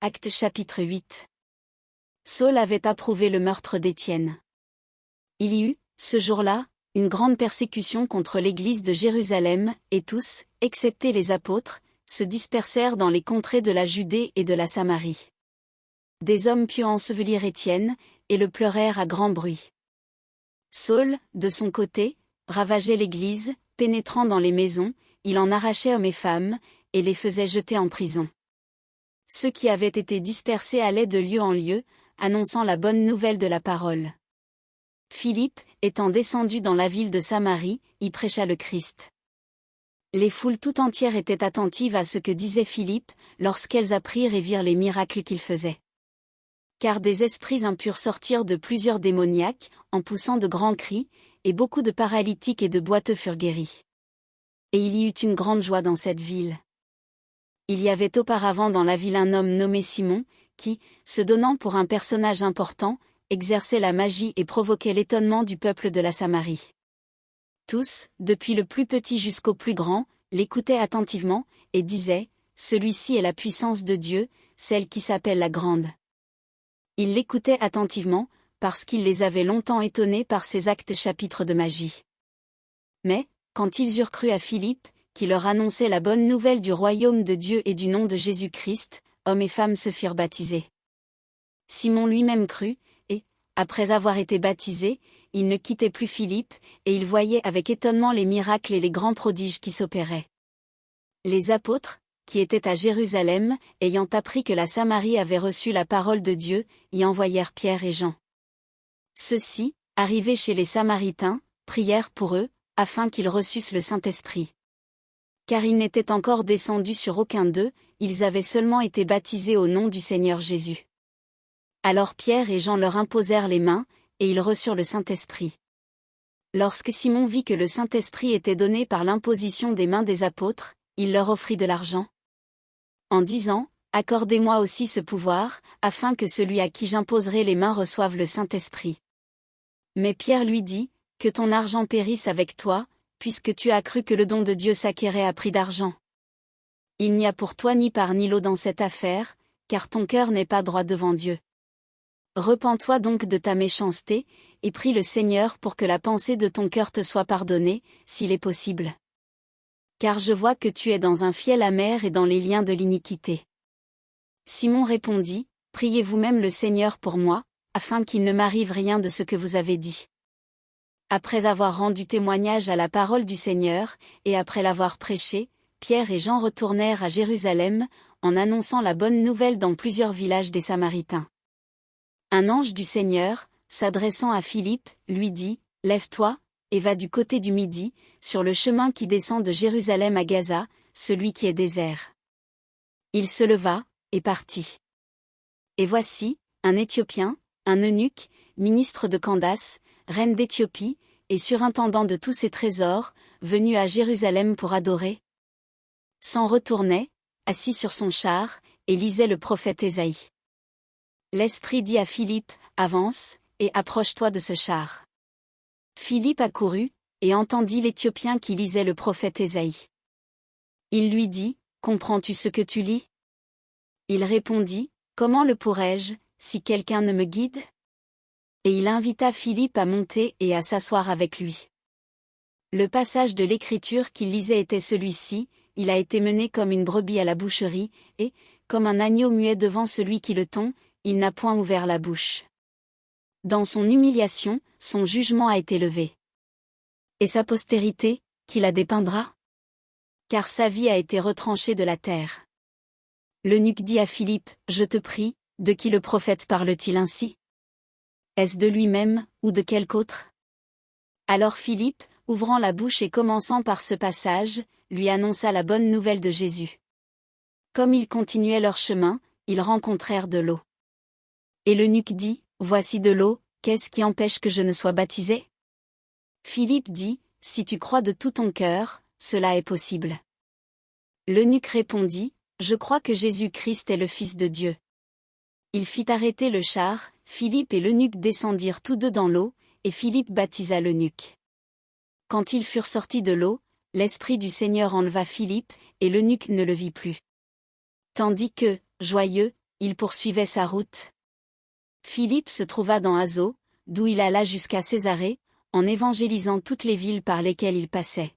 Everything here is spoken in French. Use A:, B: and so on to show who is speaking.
A: Actes chapitre 8. Saul avait approuvé le meurtre d'Étienne. Il y eut, ce jour-là, une grande persécution contre l'église de Jérusalem, et tous, excepté les apôtres, se dispersèrent dans les contrées de la Judée et de la Samarie. Des hommes purent ensevelir Étienne, et le pleurèrent à grand bruit. Saul, de son côté, ravageait l'église, pénétrant dans les maisons, il en arrachait hommes et femmes, et les faisait jeter en prison. Ceux qui avaient été dispersés allaient de lieu en lieu, annonçant la bonne nouvelle de la parole. Philippe, étant descendu dans la ville de Samarie, y prêcha le Christ. Les foules tout entières étaient attentives à ce que disait Philippe, lorsqu'elles apprirent et virent les miracles qu'il faisait. Car des esprits impurs sortirent de plusieurs démoniaques, en poussant de grands cris, et beaucoup de paralytiques et de boiteux furent guéris. Et il y eut une grande joie dans cette ville. Il y avait auparavant dans la ville un homme nommé Simon, qui, se donnant pour un personnage important, exerçait la magie et provoquait l'étonnement du peuple de la Samarie. Tous, depuis le plus petit jusqu'au plus grand, l'écoutaient attentivement, et disaient, « Celui-ci est la puissance de Dieu, celle qui s'appelle la Grande. » Ils l'écoutaient attentivement, parce qu'il les avait longtemps étonnés par ses actes chapitres de magie. Mais, quand ils eurent cru à Philippe, qui leur annonçait la bonne nouvelle du royaume de Dieu et du nom de Jésus-Christ, hommes et femmes se firent baptiser. Simon lui-même crut, et, après avoir été baptisé, il ne quittait plus Philippe, et il voyait avec étonnement les miracles et les grands prodiges qui s'opéraient. Les apôtres, qui étaient à Jérusalem, ayant appris que la Samarie avait reçu la parole de Dieu, y envoyèrent Pierre et Jean. Ceux-ci, arrivés chez les Samaritains, prièrent pour eux, afin qu'ils reçussent le Saint-Esprit. Car ils n'étaient encore descendus sur aucun d'eux, ils avaient seulement été baptisés au nom du Seigneur Jésus. Alors Pierre et Jean leur imposèrent les mains, et ils reçurent le Saint-Esprit. Lorsque Simon vit que le Saint-Esprit était donné par l'imposition des mains des apôtres, il leur offrit de l'argent, en disant, « Accordez-moi aussi ce pouvoir, afin que celui à qui j'imposerai les mains reçoive le Saint-Esprit. » Mais Pierre lui dit, « Que ton argent périsse avec toi, puisque tu as cru que le don de Dieu s'acquérait à prix d'argent. Il n'y a pour toi ni part ni lot dans cette affaire, car ton cœur n'est pas droit devant Dieu. Repens-toi donc de ta méchanceté, et prie le Seigneur pour que la pensée de ton cœur te soit pardonnée, s'il est possible. Car je vois que tu es dans un fiel amer et dans les liens de l'iniquité. » Simon répondit, « Priez vous-même le Seigneur pour moi, afin qu'il ne m'arrive rien de ce que vous avez dit. » Après avoir rendu témoignage à la parole du Seigneur, et après l'avoir prêchée, Pierre et Jean retournèrent à Jérusalem, en annonçant la bonne nouvelle dans plusieurs villages des Samaritains. Un ange du Seigneur, s'adressant à Philippe, lui dit, « Lève-toi, et va du côté du Midi, sur le chemin qui descend de Jérusalem à Gaza, celui qui est désert. » Il se leva, et partit. Et voici, un Éthiopien, un eunuque, ministre de Candace, reine d'Éthiopie, et surintendant de tous ses trésors, venu à Jérusalem pour adorer, s'en retournait, assis sur son char, et lisait le prophète Ésaïe. L'Esprit dit à Philippe, « Avance, et approche-toi de ce char. » Philippe accourut, et entendit l'Éthiopien qui lisait le prophète Ésaïe. Il lui dit, « Comprends-tu ce que tu lis ?» Il répondit, « Comment le pourrais-je, si quelqu'un ne me guide ?» Et il invita Philippe à monter et à s'asseoir avec lui. Le passage de l'Écriture qu'il lisait était celui-ci, « Il a été mené comme une brebis à la boucherie, et, comme un agneau muet devant celui qui le tond, il n'a point ouvert la bouche. Dans son humiliation, son jugement a été levé. Et sa postérité, qui la dépeindra ? Car sa vie a été retranchée de la terre. » L'eunuque dit à Philippe, « Je te prie, de qui le prophète parle-t-il ainsi ? Est-ce de lui-même, ou de quelque autre ?» Alors Philippe, ouvrant la bouche et commençant par ce passage, lui annonça la bonne nouvelle de Jésus. Comme ils continuaient leur chemin, ils rencontrèrent de l'eau. Et l'eunuque dit, « Voici de l'eau, qu'est-ce qui empêche que je ne sois baptisé ?» Philippe dit, « Si tu crois de tout ton cœur, cela est possible. » L'eunuque répondit, « Je crois que Jésus-Christ est le Fils de Dieu. » Il fit arrêter le char, Philippe et l'eunuque descendirent tous deux dans l'eau, et Philippe baptisa l'eunuque. Quand ils furent sortis de l'eau, l'Esprit du Seigneur enleva Philippe, et l'eunuque ne le vit plus. Tandis que, joyeux, il poursuivait sa route. Philippe se trouva dans Azo, d'où il alla jusqu'à Césarée, en évangélisant toutes les villes par lesquelles il passait.